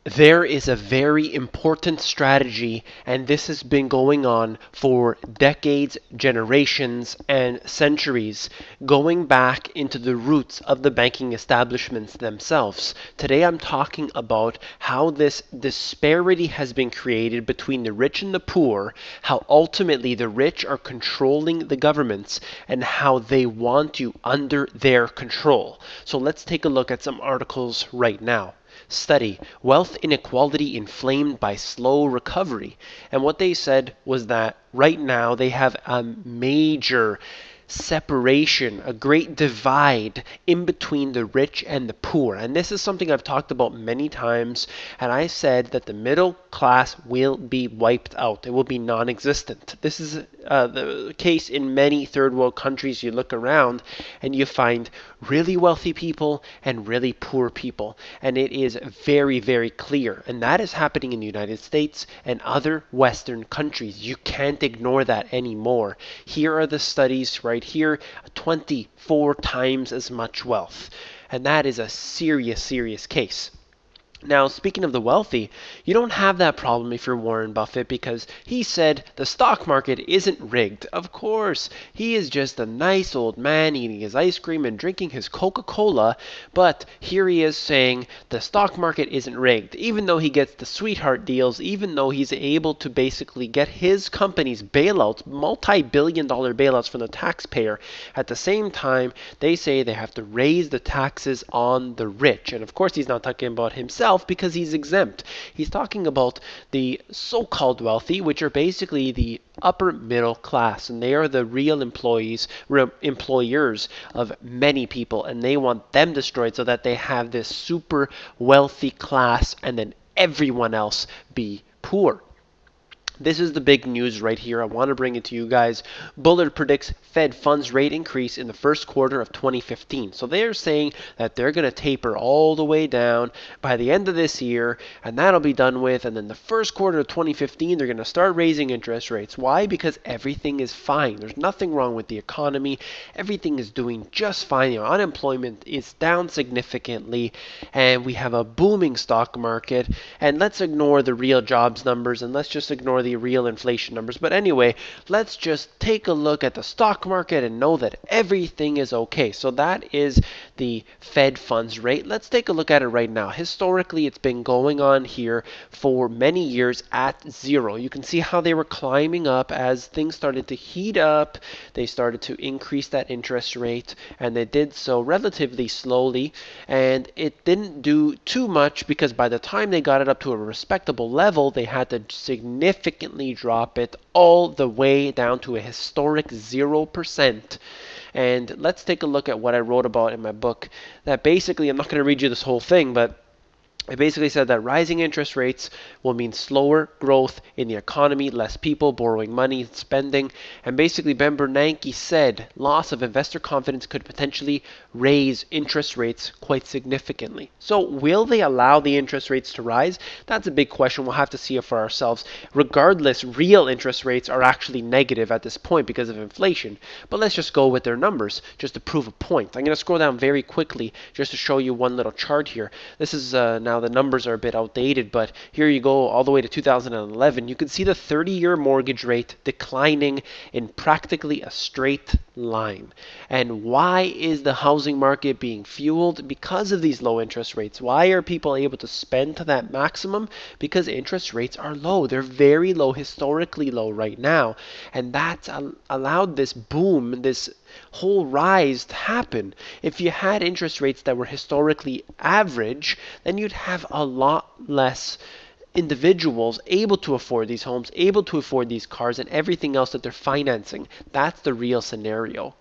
There is a very important strategy, and this has been going on for decades, generations, and centuries, going back into the roots of the banking establishments themselves. Today I'm talking about how this disparity has been created between the rich and the poor, how ultimately the rich are controlling the governments, and how they want you under their control. So let's take a look at some articles right now. Study Wealth Inequality Inflamed by Slow Recovery. And what they said was that right now they have a major separation, a great divide in between the rich and the poor. And this is something I've talked about many times. And I said that the middle class will be wiped out, it will be non existent. This is the case in many third world countries. You look around and you find really wealthy people and really poor people. And it is very, very clear. And that is happening in the United States and other Western countries. You can't ignore that anymore. Here are the studies right here: 24 times as much wealth. And that is a serious, serious case. Now, speaking of the wealthy, you don't have that problem if you're Warren Buffett, because he said the stock market isn't rigged. Of course, he is just a nice old man eating his ice cream and drinking his Coca-Cola, but here he is saying the stock market isn't rigged, even though he gets the sweetheart deals, even though he's able to basically get his company's bailouts, multi-billion dollar bailouts from the taxpayer. At the same time, they say they have to raise the taxes on the rich. And of course, he's not talking about himself, because he's exempt. He's talking about the so-called wealthy, which are basically the upper middle class, and they are the real employers of many people, and they want them destroyed so that they have this super wealthy class and then everyone else be poor. This is the big news right here. I want to bring it to you guys. Bullard predicts Fed funds rate increase in the first quarter of 2015. So they're saying that they're going to taper all the way down by the end of this year, and that'll be done with. And then the first quarter of 2015, they're going to start raising interest rates. Why? Because everything is fine. There's nothing wrong with the economy. Everything is doing just fine. You know, unemployment is down significantly, and we have a booming stock market. And let's ignore the real jobs numbers, and let's just ignore the real inflation numbers. But anyway, let's just take a look at the stock market and know that everything is okay. So that is the Fed funds rate. Let's take a look at it right now. Historically, it's been going on here for many years at zero. You can see how they were climbing up as things started to heat up. They started to increase that interest rate, and they did so relatively slowly, and it didn't do too much, because by the time they got it up to a respectable level, they had to significantly drop it all the way down to a historic 0%. And let's take a look at what I wrote about in my book. That basically, I'm not going to read you this whole thing, but it basically said that rising interest rates will mean slower growth in the economy, less people borrowing money and spending. And basically, Ben Bernanke said loss of investor confidence could potentially raise interest rates quite significantly. So will they allow the interest rates to rise? That's a big question. We'll have to see it for ourselves. Regardless, real interest rates are actually negative at this point because of inflation. But let's just go with their numbers just to prove a point. I'm going to scroll down very quickly just to show you one little chart here. This is now the numbers are a bit outdated, but here you go all the way to 2011. You can see the 30-year mortgage rate declining in practically a straight line. And why is the housing market being fueled? Because of these low interest rates. Why are people able to spend to that maximum? Because interest rates are low. They're very low, historically low right now. And that's allowed this boom, this whole rise to happen. If you had interest rates that were historically average, then you'd have a lot less individuals able to afford these homes, able to afford these cars, and everything else that they're financing. That's the real scenario.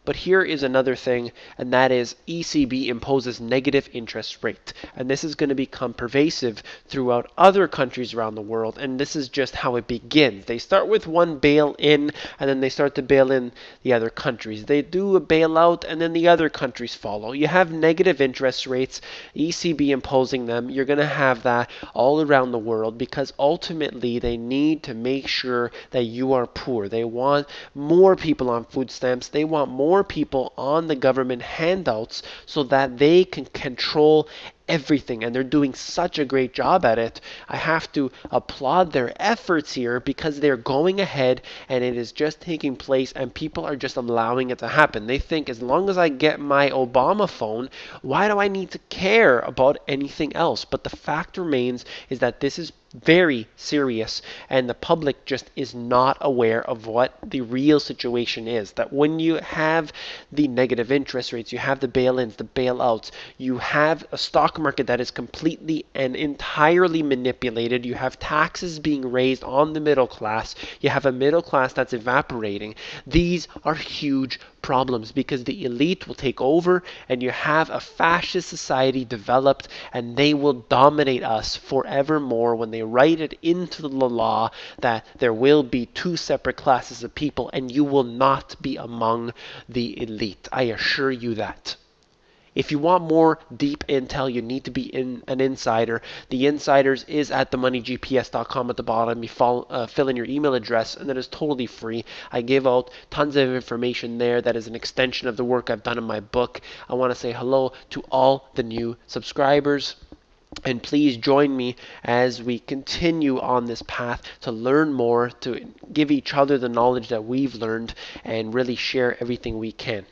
But here is another thing, and that is ECB imposes negative interest rate. And this is going to become pervasive throughout other countries around the world. And this is just how it begins. They start with one bail-in, and then they start to bail in the other countries. They do a bailout, and then the other countries follow. You have negative interest rates, ECB imposing them. You're going to have that all around the world, because ultimately they need to make sure that you are poor. They want more people on food stamps. They want more people on the government handouts so that they can control everything, and they're doing such a great job at it. I have to applaud their efforts here because they're going ahead and it is just taking place and people are just allowing it to happen. They think as long as I get my Obama phone, why do I need to care about anything else? But the fact remains is that this is very serious, and the public just is not aware of what the real situation is. That when you have the negative interest rates, you have the bail-ins, the bailouts, you have a stock market that is completely and entirely manipulated, you have taxes being raised on the middle class, you have a middle class that's evaporating. These are huge problems because the elite will take over and you have a fascist society developed, and they will dominate us forevermore when they write it into the law that there will be two separate classes of people and you will not be among the elite. I assure you that. If you want more deep intel, you need to be an insider. The insiders is at themoneygps.com at the bottom. You fill in your email address, and that is totally free. I give out tons of information there that is an extension of the work I've done in my book. I want to say hello to all the new subscribers. And please join me as we continue on this path to learn more, to give each other the knowledge that we've learned, and really share everything we can.